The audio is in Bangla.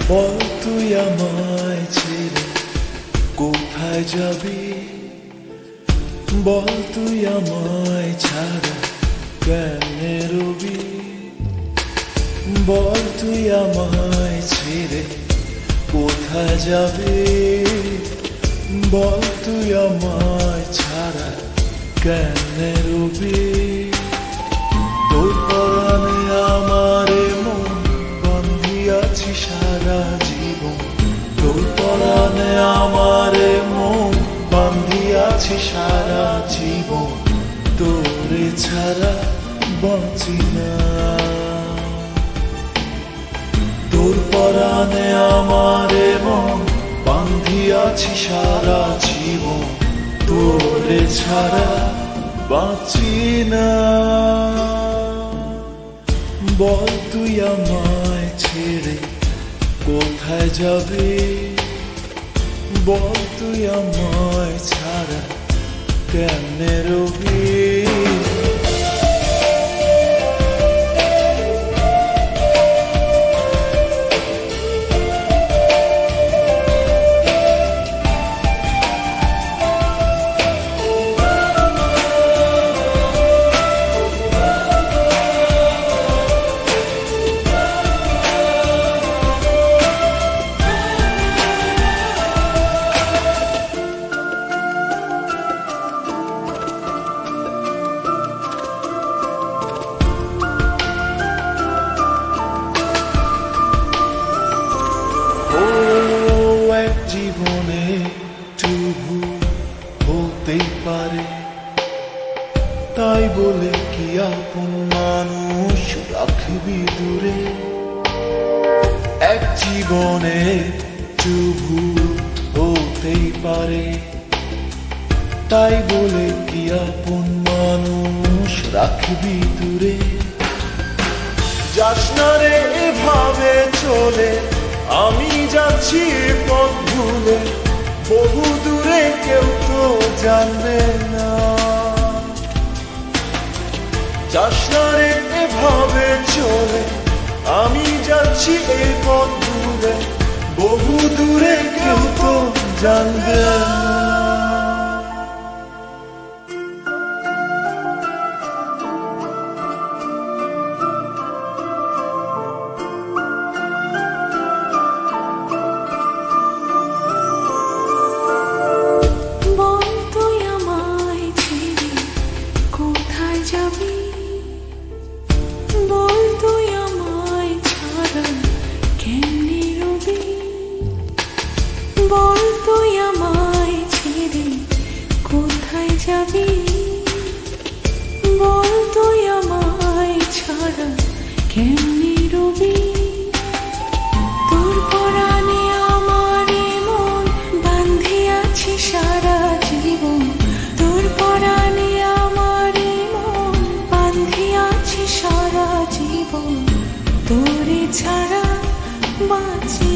বল তুই আমায় ছেড়ে কোথায় যাবি, বল তুই আমায় ছাড়া কেমনে রবি, বল তুই আমায় ছেড়ে কোথায় যাবি, বল তুই আমায় ছাড়া কেমনে রবি। তোর পরাণে আমারে মন বাঁধিয়াছি সারা জীবন, তোর পরাণে আমারে মন বাঁধিয়াছি সারা জীবন, তোরে ছাড়া বাঁচি না। তোর পরাণে আমারে মন বাঁধিয়াছি সারা জীবন, তোরে ছাড়া বাঁচি না। বল তুই আমায় ছেড়ে কোথায় যাবি, বল তুই আমায় ছাড়া কেমনে রবি। জীবনে তবু হতেই পারে, তাই বলে কি আপন মানুষ রাখবি দূরে। এক জীবনে তবু হতেই পারে, তাই বলে কি আপন মানুষ রাখবি দূরে। যাস না রে এভাবে চলে, আমি যাচ্ছি পথ ভুলে, বহু দূরে কেউ তো জানবে না। যাস না রে এভাবে চলে, আমি যাচ্ছি এই পথ ভুলে, বহু দূরে কেউ তো জানবে না। বল তুই আমায় ছাড়া কেমনে রবি, বল তুই আমায় ছেড়ে কোথায় যাবি, বল তুই আমায় ছাড়া কেমনে রবি। তোর পরাণে আমারে মন বাঁধিয়াছি সারা জীবন, তোর পরাণে আমারে মন বাঁধিয়াছি সারা জীবন, তোরে ছাড়া বাঁচি